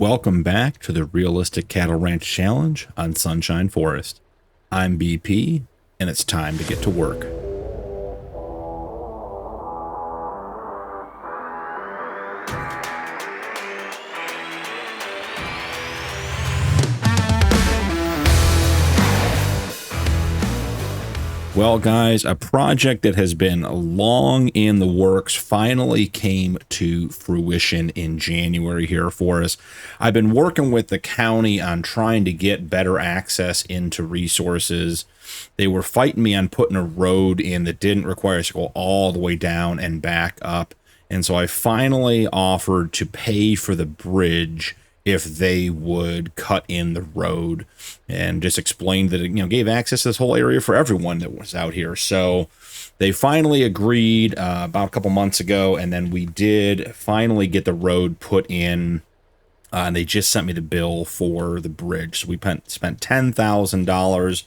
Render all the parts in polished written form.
Welcome back to the Realistic Cattle Ranch Challenge on Sunshine Forest. I'm BP, and it's time to get to work. Well, guys, a project that has been long in the works finally came to fruition in January here for us. I've been working with the county on trying to get better access into resources. They were fighting me on putting a road in that didn't require us to go all the way down and back up. And so I finally offered to pay for the bridge if they would cut in the road, and just explained that it, gave access to this whole area for everyone that was out here. So they finally agreed about a couple months ago, and then we did finally get the road put in. And they just sent me the bill for the bridge. So we spent $10,000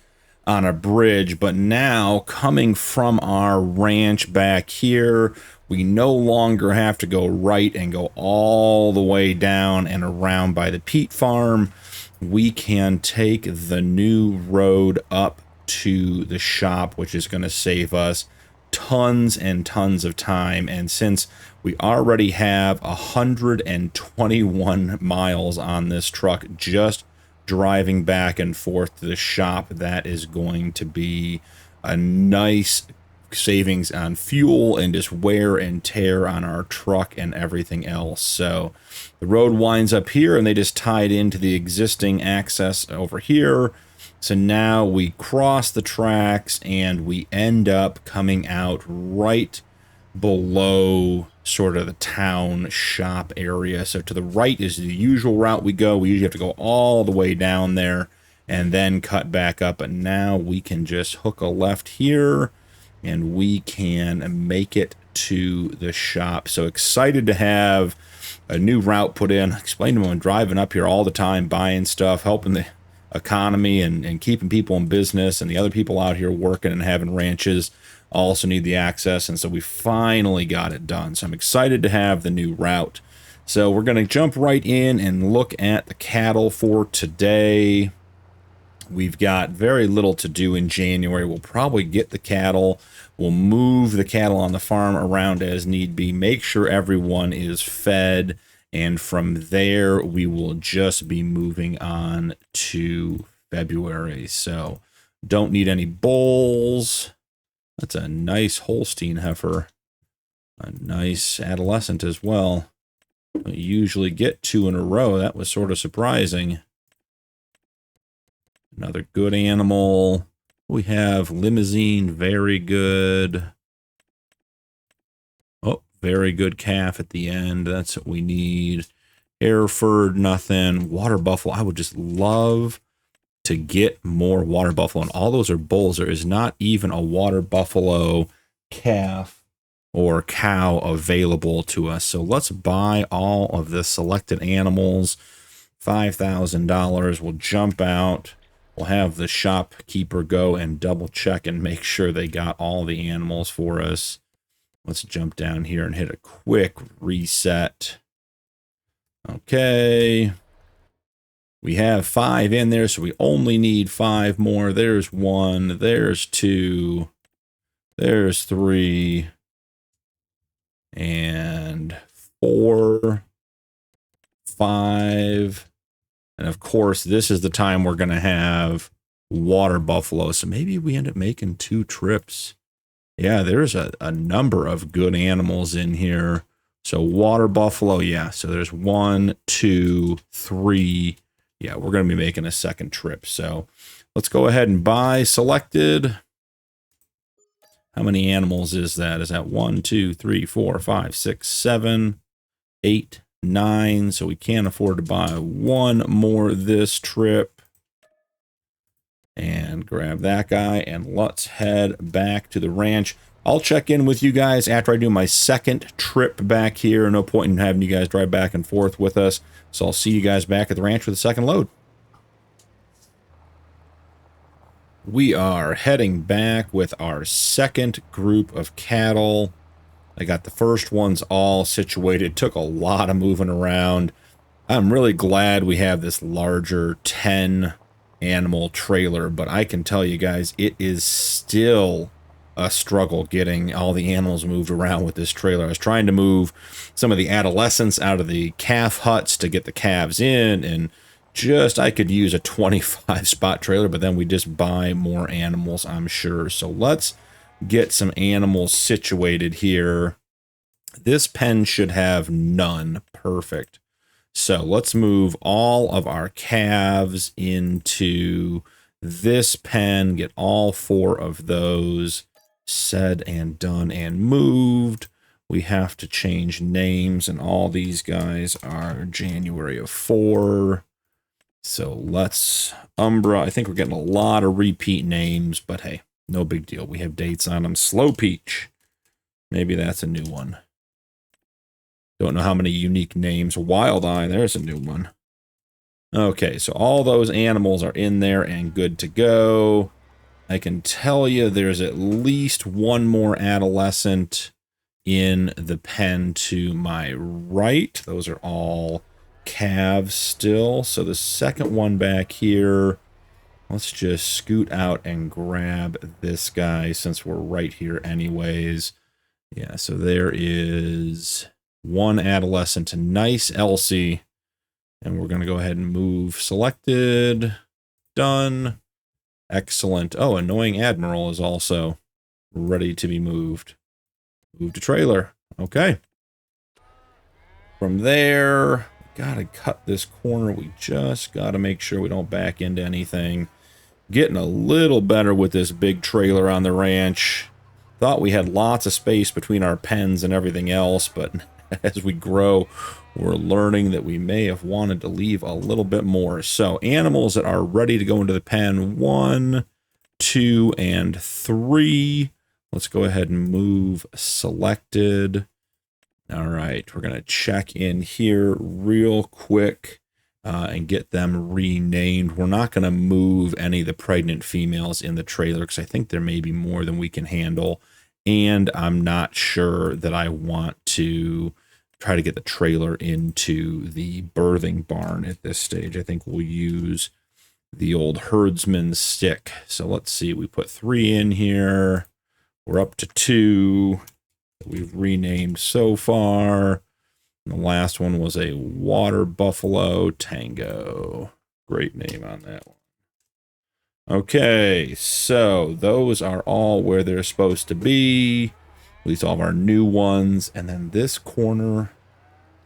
on a bridge, but now coming from our ranch back here, we no longer have to go right and go all the way down and around by the peat farm. We can take the new road up to the shop, which is going to save us tons and tons of time. And since we already have 121 miles on this truck just driving back and forth to the shop, that is going to be a nice savings on fuel and just wear and tear on our truck and everything else. So the road winds up here, and they just tied into the existing access over here. So now we cross the tracks and we end up coming out right below sort of the town shop area. So to the right is the usual route we go. We usually have to go all the way down there and then cut back up. But now we can just hook a left here and we can make it to the shop. So excited to have a new route put in. I explained to them I'm driving up here all the time, buying stuff, helping the economy and keeping people in business, and the other people out here working and having ranches also need the access. And so we finally got it done. So I'm excited to have the new route. So we're going to jump right in and look at the cattle for today. We've got very little to do in January. We'll probably get the cattle. We'll move the cattle on the farm around as need be, make sure everyone is fed, and from there we will just be moving on to February. So don't need any bulls. That's a nice Holstein heifer. A nice adolescent as well. I usually get two in a row. That was sort of surprising. Another good animal. We have Limousine, very good. Oh, very good calf at the end. That's what we need. Hereford, nothing. Water buffalo. I would just love to get more water buffalo. And all those are bulls. There is not even a water buffalo calf or cow available to us. So let's buy all of the selected animals. $5,000. We'll jump out. We'll have the shopkeeper go and double check and make sure they got all the animals for us. Let's jump down here and hit a quick reset. Okay. We have 5 in there, so we only need 5 more. There's 1, there's 2, there's 3, and 4, 5. And of course, this is the time we're going to have water buffalo. So maybe we end up making 2 trips. Yeah, there's a number of good animals in here. So water buffalo, yeah. So there's 1, 2, 3. Yeah, we're going to be making a second trip. So let's go ahead and buy selected. How many animals is that? Is that 1, 2, 3, 4, 5, 6, 7, 8, 9? So we can't afford to buy 1 more this trip. And grab that guy, and let's head back to the ranch. I'll check in with you guys after I do my second trip back here. No point in having you guys drive back and forth with us. So I'll see you guys back at the ranch with the second load. We are heading back with our second group of cattle. I got the first ones all situated. Took a lot of moving around. I'm really glad we have this larger 10 animal trailer, but I can tell you guys, it is still a struggle getting all the animals moved around with this trailer. I was trying to move some of the adolescents out of the calf huts to get the calves in, and just I could use a 25 spot trailer, but then we just buy more animals, I'm sure. So let's get some animals situated here. This pen should have none. Perfect. So let's move all of our calves into this pen, get all 4 of those said and done and moved. We have to change names, and all these guys are January of 4. So let's Umbra. I think we're getting a lot of repeat names, but hey, no big deal. We have dates on them. Slow Peach. Maybe that's a new one. Don't know how many unique names. Wild Eye, there's a new one. Okay, so all those animals are in there and good to go. I can tell you there's at least one more adolescent in the pen to my right. Those are all calves still. So the second one back here, let's just scoot out and grab this guy since we're right here anyways. Yeah, so there is one adolescent, nice Elsie, and we're going to go ahead and move selected, done, excellent. Oh, Annoying Admiral is also ready to be moved. Move to trailer. Okay. From there, gotta cut this corner. We just gotta make sure we don't back into anything. Getting a little better with this big trailer on the ranch. Thought we had lots of space between our pens and everything else, but as we grow, we're learning that we may have wanted to leave a little bit more. So animals that are ready to go into the pen, 1, 2, and 3. Let's go ahead and move selected. All right, we're going to check in here real quick and get them renamed. We're not going to move any of the pregnant females in the trailer because I think there may be more than we can handle. And I'm not sure that I want to try to get the trailer into the birthing barn at this stage. I think we'll use the old herdsman stick. So let's see, we put 3 in here. We're up to 2 that we've renamed so far. And the last one was a water buffalo tango. Great name on that one. Okay, so those are all where they're supposed to be. At least all of our new ones. And then this corner,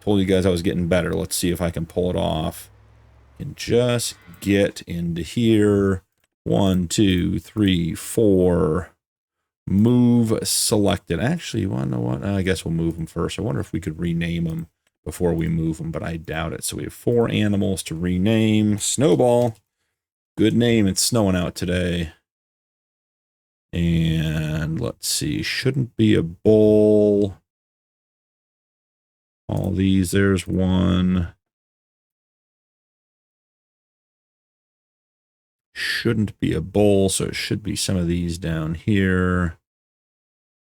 told you guys I was getting better. Let's see if I can pull it off. And just get into here. 1, 2, 3, 4. Move selected. Actually, you want to know what? I guess we'll move them first. I wonder if we could rename them before we move them, but I doubt it. So we have 4 animals to rename. Snowball. Good name. It's snowing out today. And let's see. Shouldn't be a bull. All these. There's one. Shouldn't be a bull, so it should be some of these down here.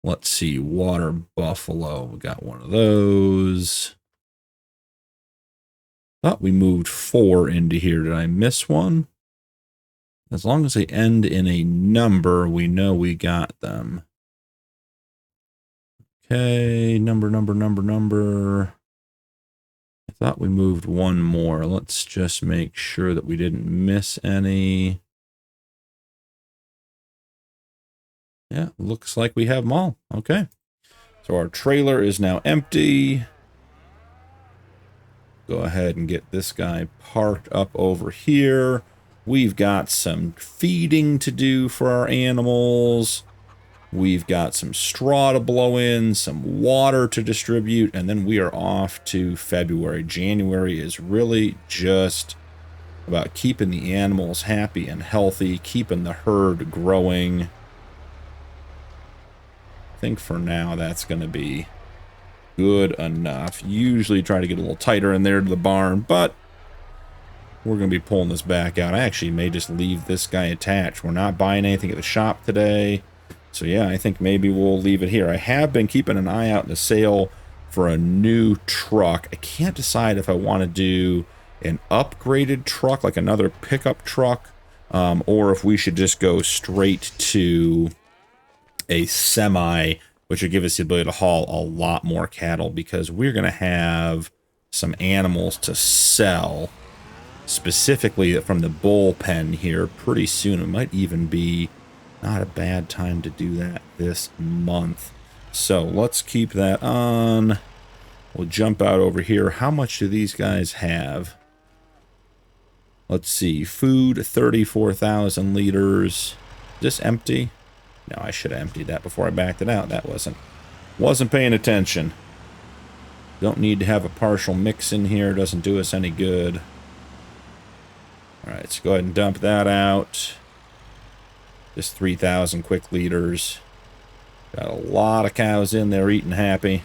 Let's see. Water buffalo. We got one of those. Thought we moved 4 into here. Did I miss one? As long as they end in a number, we know we got them. Okay, number. I thought we moved 1 more. Let's just make sure that we didn't miss any. Yeah, looks like we have them all. Okay. So our trailer is now empty. Go ahead and get this guy parked up over here. We've got some feeding to do for our animals. We've got some straw to blow in, some water to distribute, and then we are off to February. January is really just about keeping the animals happy and healthy, keeping the herd growing. I think for now that's going to be good enough. Usually try to get a little tighter in there to the barn, but we're going to be pulling this back out. I actually may just leave this guy attached. We're not buying anything at the shop today. So yeah, I think maybe we'll leave it here. I have been keeping an eye out in the sale for a new truck. I can't decide if I want to do an upgraded truck, like another pickup truck, or if we should just go straight to a semi, which would give us the ability to haul a lot more cattle, because we're going to have some animals to sell, specifically from the bullpen here pretty soon. It might even be not a bad time to do that this month. So let's keep that on. We'll jump out over here. How much do these guys have? Let's see. Food, 34,000 liters. Is this empty? No, I should have emptied that before I backed it out. That wasn't paying attention. Don't need to have a partial mix in here. Doesn't do us any good. Alright, let's go ahead and dump that out. Just 3,000 quick liters. Got a lot of cows in there eating happy.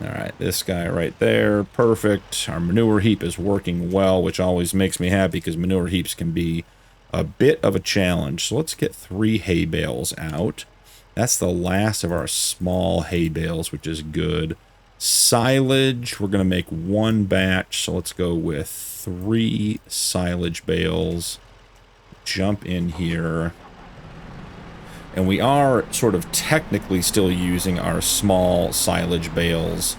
Alright, this guy right there. Perfect. Our manure heap is working well, which always makes me happy because manure heaps can be a bit of a challenge. So let's get 3 hay bales out. That's the last of our small hay bales, which is good. Silage, we're going to make 1 batch. So let's go with 3 silage bales. Jump in here. And we are sort of technically still using our small silage bales.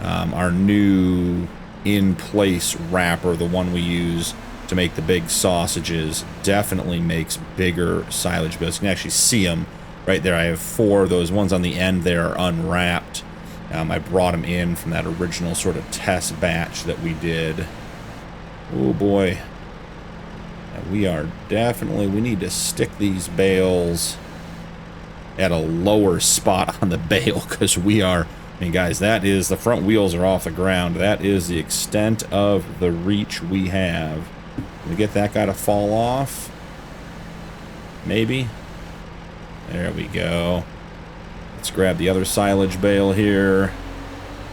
Our new in-place wrapper, the one we use to make the big sausages, definitely makes bigger silage bales. You can actually see them right there. I have 4 of those. Ones on the end there are unwrapped. I brought them in from that original sort of test batch that we did. Oh boy. We are definitely, we need to stick these bales at a lower spot on the bale, because we are, I mean guys, that is, the front wheels are off the ground. That is the extent of the reach we have. Can we get that guy to fall off? Maybe. There we go. Let's grab the other silage bale here.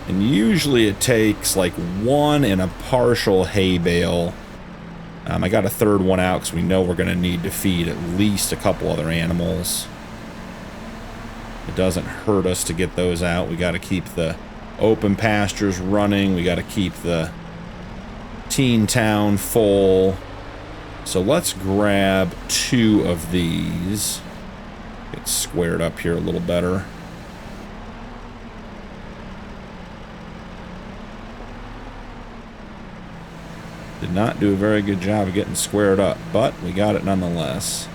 And usually it takes like 1 and a partial hay bale. I got a 3rd one out because we know we're going to need to feed at least a couple other animals. It doesn't hurt us to get those out. We got to keep the open pastures running. We got to keep the teen town full. So let's grab 2 of these. Get squared up here a little better. Did not do a very good job of getting squared up, but we got it nonetheless.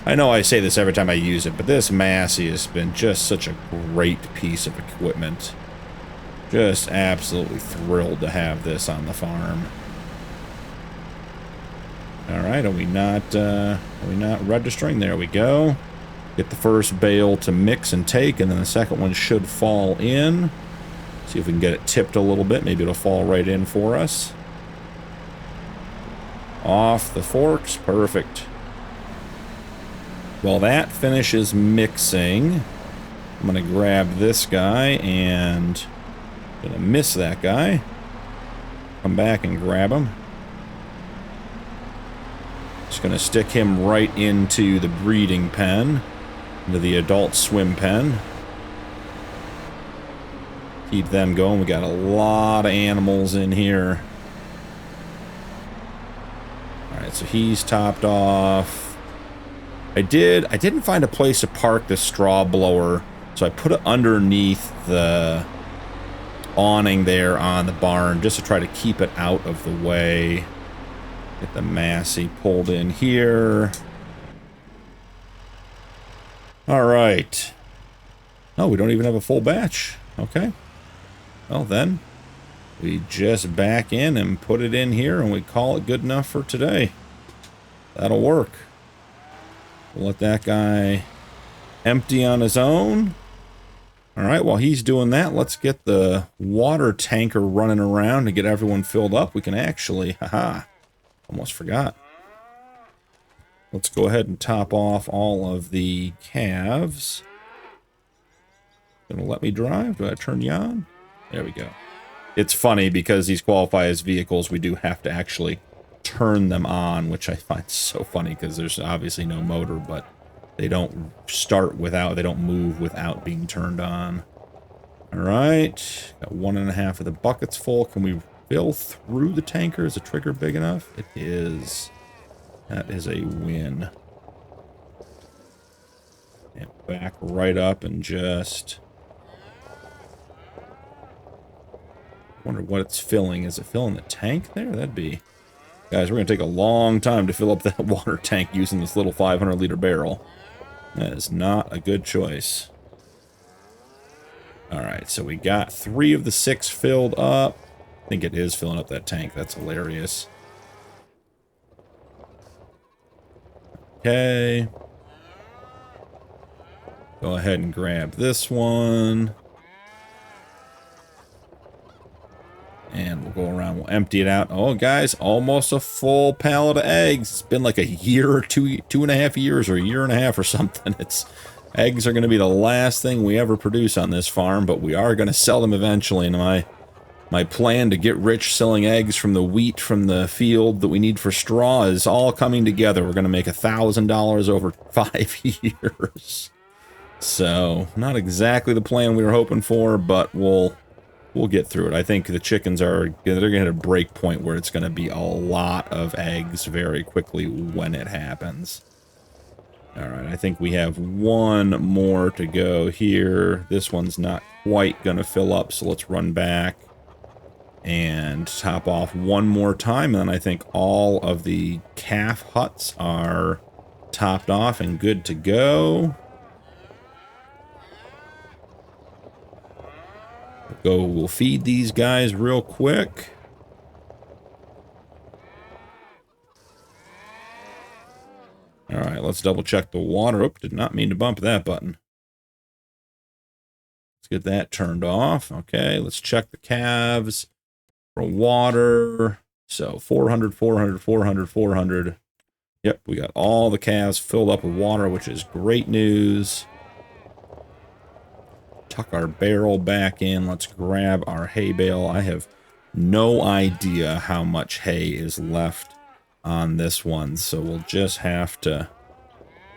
I know I say this every time I use it, but this Massey has been just such a great piece of equipment. Just absolutely thrilled to have this on the farm. Alright, are we not registering? There we go. Get the first bale to mix and take, and then the second one should fall in. See if we can get it tipped a little bit. Maybe it'll fall right in for us. Off the forks. Perfect. While that finishes mixing, I'm going to grab this guy and I'm going to miss that guy. Come back and grab him. Just going to stick him right into the breeding pen, into the adult swim pen. Keep them going. We got a lot of animals in here. Alright, so he's topped off. I didn't find a place to park the straw blower, so I put it underneath the awning there on the barn just to try to keep it out of the way. Get the Massey pulled in here. Alright. Oh, we don't even have a full batch. Okay. Well then, we just back in and put it in here and we call it good enough for today. That'll work. We'll let that guy empty on his own. Alright, while he's doing that, let's get the water tanker running around to get everyone filled up. We can actually, haha, almost forgot. Let's go ahead and top off all of the calves. Gonna let me drive? Do I turn you on? There we go. It's funny because these qualify as vehicles, we do have to actually turn them on, which I find so funny because there's obviously no motor, but they don't start without, they don't move without being turned on. All right, got 1.5 of the buckets full. Can we fill through the tanker? Is the trigger big enough? It is. That is a win. And back right up and just... wonder what it's filling. Is it filling the tank there? That'd be... Guys, we're going to take a long time to fill up that water tank using this little 500-liter barrel. That is not a good choice. Alright, so we got 3 of the 6 filled up. I think it is filling up that tank. That's hilarious. Okay. Go ahead and grab this one. And we'll go around, we'll empty it out. Oh, guys, almost a full pallet of eggs. It's been like a year or 2.5 years or a year and a half or something. Eggs are going to be the last thing we ever produce on this farm, but we are going to sell them eventually. And my plan to get rich selling eggs from the wheat from the field that we need for straw is all coming together. We're going to make $1,000 over 5 years. So, not exactly the plan we were hoping for, but we'll get through it. I think the chickens they're going to hit a break point where it's going to be a lot of eggs very quickly when it happens. Alright, I think we have one more to go here. This one's not quite going to fill up, so let's run back and top off one more time. And then I think all of the calf huts are topped off and good to go. We'll feed these guys real quick. Alright, let's double check the water. Oop, did not mean to bump that button. Let's get that turned off. Okay, let's check the calves for water. So 400, 400, 400, 400. Yep, we got all the calves filled up with water, which is great news. Tuck our barrel back in. Let's grab our hay bale. I have no idea how much hay is left on this one, so we'll just have to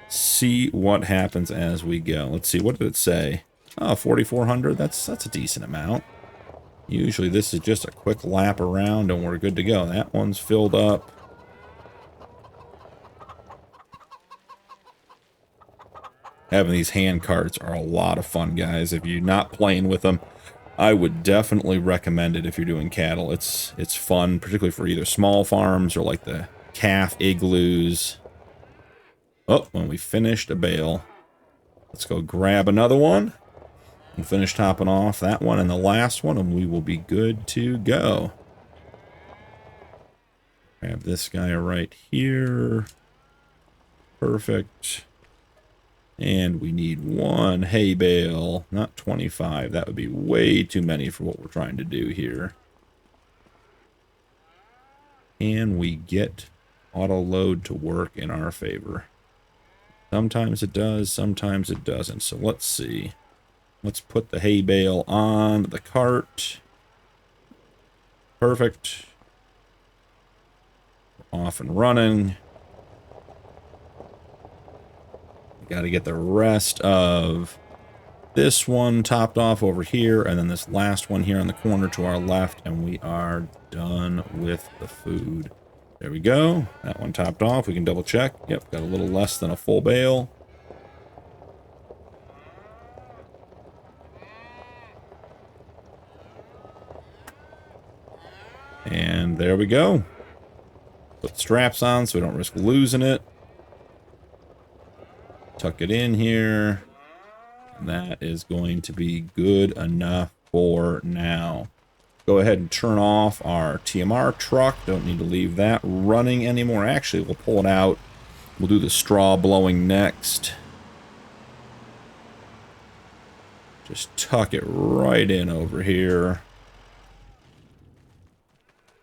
see what happens as we go. Let's see, what did it say? Oh, 4,400. That's a decent amount. Usually this is just a quick lap around and we're good to go. That one's filled up. Having these hand carts are a lot of fun, guys. If you're not playing with them, I would definitely recommend it if you're doing cattle. It's fun, particularly for either small farms or like the calf igloos. Oh, when we finished a bale. Let's go grab another one and finish topping off that one and the last one, and we will be good to go. Grab this guy right here. Perfect. And we need one hay bale, not 25. That would be way too many for what we're trying to do here. Can we get auto load to work in our favor? Sometimes it does, sometimes it doesn't. So let's see. Let's put the hay bale on the cart. Perfect. We're off and running. Got to get the rest of this one topped off over here, and then this last one here on the corner to our left, and we are done with the food. There we go. That one topped off. We can double check. Yep, got a little less than a full bale. And there we go. Put straps on so we don't risk losing it. Tuck it in here. That is going to be good enough for now. Go ahead and turn off our TMR truck. Don't need to leave that running anymore. Actually, we'll pull it out. We'll do the straw blowing next. Just tuck it right in over here.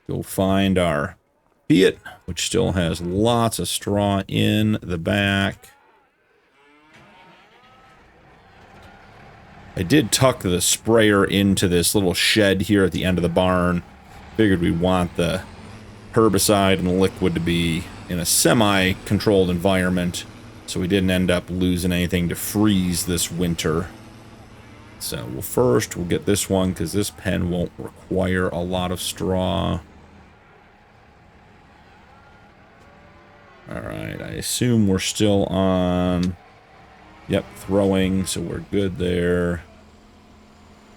Go find our Fiat, which still has lots of straw in the back. I did tuck the sprayer into this little shed here at the end of the barn. Figured we'd want the herbicide and the liquid to be in a semi-controlled environment So we didn't end up losing anything to freeze this winter. So we'll get this one because this pen won't require a lot of straw. Alright, I assume we're still on... Yep, throwing, so we're good there.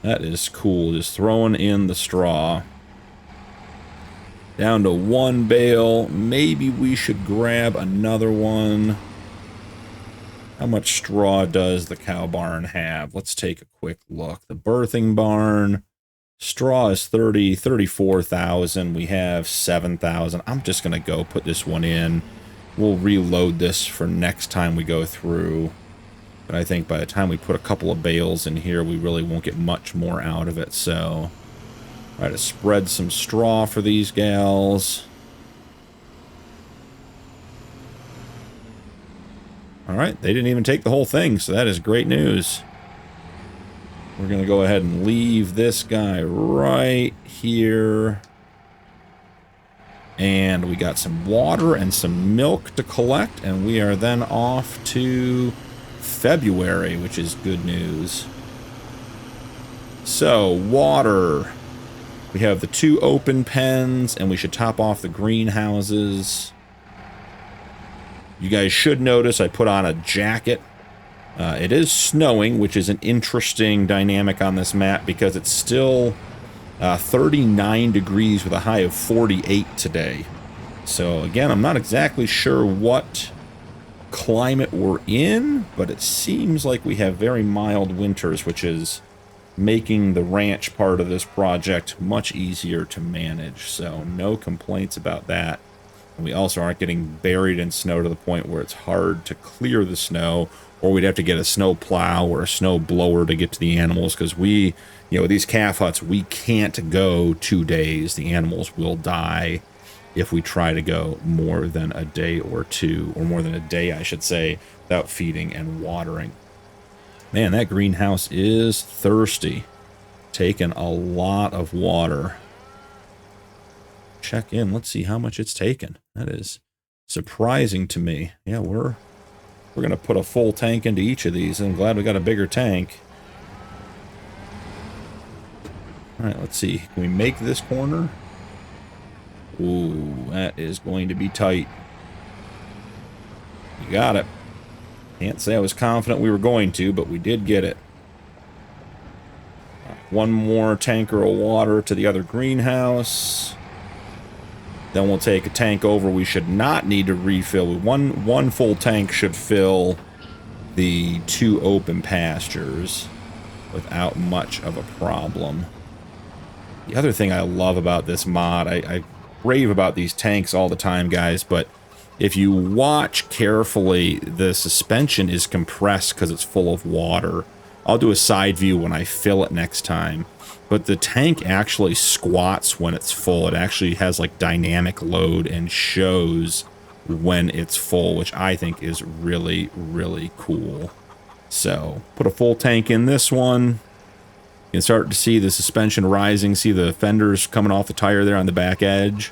That is cool, just throwing in the straw. Down to 1 bale. Maybe we should grab another one. How much straw does the cow barn have? Let's take a quick look. The birthing barn, straw is 34,000. We have 7,000. I'm just going to go put this one in. We'll reload this for next time we go through. But I think by the time we put a couple of bales in here, we really won't get much more out of it. So, try to spread some straw for these gals. Alright, they didn't even take the whole thing, so that is great news. We're going to go ahead and leave this guy right here. And we got some water and some milk to collect, and we are then off to February, which is good news. So, water. We have the 2 open pens, and we should top off the greenhouses. You guys should notice I put on a jacket. It is snowing, which is an interesting dynamic on this map because it's still 39 degrees with a high of 48 today. So again, I'm not exactly sure what climate we're in, but it seems like we have very mild winters, which is making the ranch part of this project much easier to manage. So no complaints about that. And we also aren't getting buried in snow to the point where it's hard to clear the snow, or we'd have to get a snow plow or a snow blower to get to the animals, because we, you know, these calf huts, we can't go 2 days. The animals will die if we try to go more than a day or two, or more than a day, I should say, without feeding and watering. Man, that greenhouse is thirsty. Taking a lot of water. Check in. Let's see how much it's taken. That is surprising to me. Yeah, we're going to put a full tank into each of these. I'm glad we got a bigger tank. All right, let's see. Can we make this corner? Ooh, that is going to be tight. You got it. Can't say I was confident we were going to, but we did get it. One more tanker of water to the other greenhouse. Then we'll take a tank over. We should not need to refill. One full tank should fill the 2 open pastures without much of a problem. The other thing I love about this mod, I rave about these tanks all the time, guys, but if you watch carefully, the suspension is compressed because it's full of water. I'll do a side view when I fill it next time. But the tank actually squats when it's full. It actually has like dynamic load and shows when it's full, which I think is really, really cool. So, put a full tank in this one. You can start to see the suspension rising, see the fenders coming off the tire there on the back edge.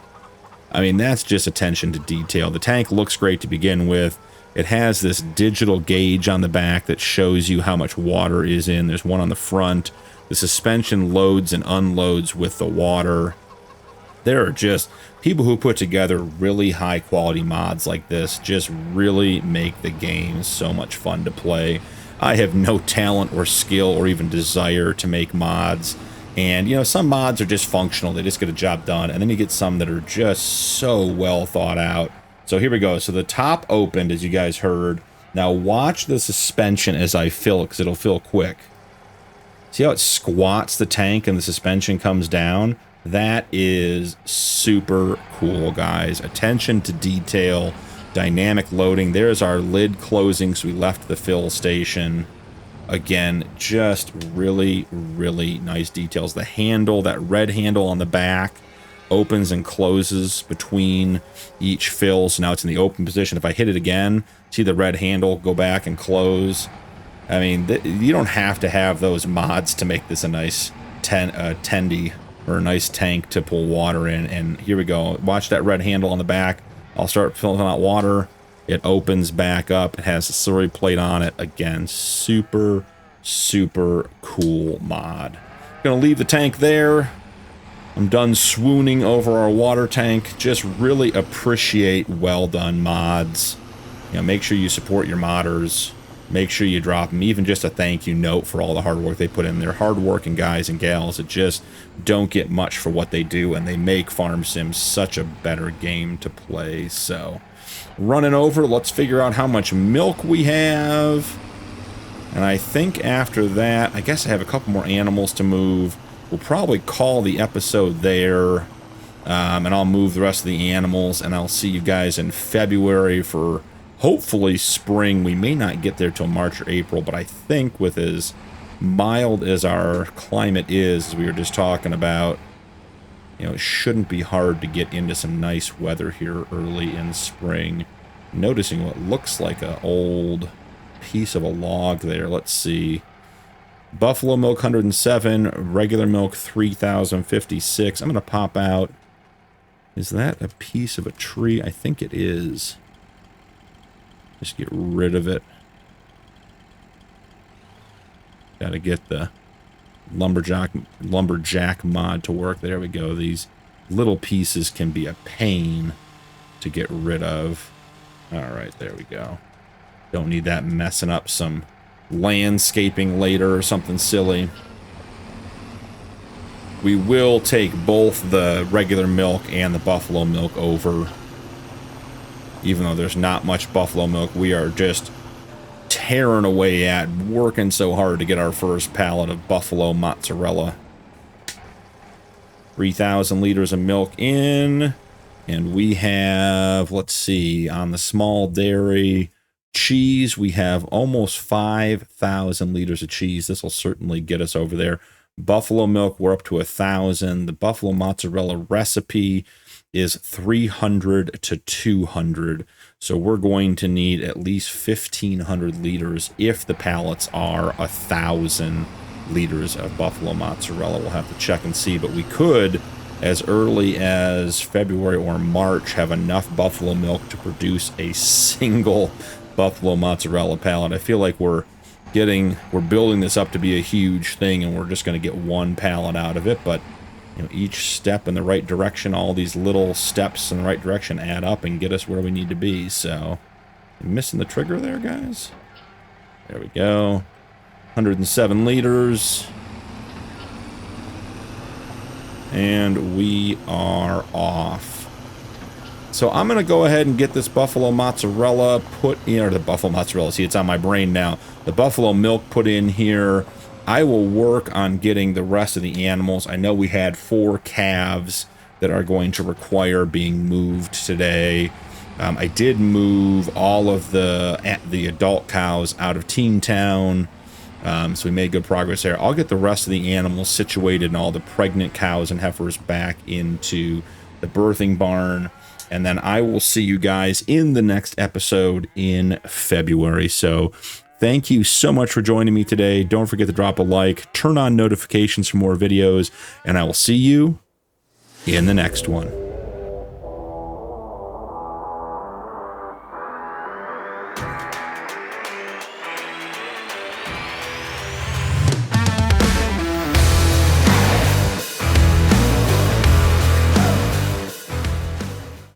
I mean, that's just attention to detail. The tank looks great to begin with. It has this digital gauge on the back that shows you how much water is in. There's one on the front. The suspension loads and unloads with the water. There are just people who put together really high quality mods like this just really make the game so much fun to play. I have no talent or skill or even desire to make mods. And, you know, some mods are just functional. They just get a job done. And then you get some that are just so well thought out. So here we go. So the top opened, as you guys heard. Now watch the suspension as I fill it, because it'll fill quick. See how it squats the tank and the suspension comes down? That is super cool, guys. Attention to detail, dynamic loading. There's our lid closing, so we left the fill station. Again, just really, really nice details. The handle, that red handle on the back, opens and closes between each fill. So now it's in the open position. If I hit it again, see the red handle go back and close. I mean, you don't have to have those mods to make this a nice tendy or a nice tank to pull water in. And here we go. Watch that red handle on the back. I'll start filling out water. It opens back up. It has a slurry plate on it. Again, super, super cool mod. Gonna leave the tank there. I'm done swooning over our water tank. Just really appreciate well done mods. You know, make sure you support your modders. Make sure you drop them even just a thank you note for all the hard work they put in. They're hardworking guys and gals that just don't get much for what they do, and they make Farm Sim such a better game to play. So, running over, let's figure out how much milk we have. And I think after that, I guess I have a couple more animals to move. We'll probably call the episode there, and I'll move the rest of the animals, and I'll see you guys in February for hopefully spring. We may not get there till March or April, but I think with as mild as our climate is, as we were just talking about, you know, it shouldn't be hard to get into some nice weather here early in spring. Noticing what looks like an old piece of a log there. Let's see. Buffalo milk 107, regular milk 3056. I'm going to pop out. Is that a piece of a tree? I think it is. Just get rid of it. Got to get the lumberjack mod to work. There we go. These little pieces can be a pain to get rid of. All right, there we go. Don't need that messing up some landscaping later or something silly. We will take both the regular milk and the buffalo milk over. Even though there's not much buffalo milk, we are just tearing away at working so hard to get our first pallet of buffalo mozzarella. 3,000 liters of milk in, and we have, let's see, on the small dairy cheese, we have almost 5,000 liters of cheese. This will certainly get us over there. Buffalo milk, we're up to 1,000. The buffalo mozzarella recipe is 300 to 200. So we're going to need at least 1,500 liters if the pallets are 1,000 liters of buffalo mozzarella. We'll have to check and see, but we could, as early as February or March, have enough buffalo milk to produce a single buffalo mozzarella pallet. I feel like we're building this up to be a huge thing, and we're just going to get one pallet out of it. But you know, each step in the right direction, all these little steps in the right direction add up and get us where we need to be. So, I'm missing the trigger there, guys. There we go. 107 liters. And we are off. So I'm going to go ahead and get this buffalo mozzarella put in, or the buffalo mozzarella, see, it's on my brain now. The buffalo milk put in here. I will work on getting the rest of the animals. I know we had 4 calves that are going to require being moved today. I did move all of the adult cows out of Teen Town. So we made good progress there. I'll get the rest of the animals situated and all the pregnant cows and heifers back into the birthing barn. And then I will see you guys in the next episode in February. So thank you so much for joining me today. Don't forget to drop a like, turn on notifications for more videos, and I will see you in the next one.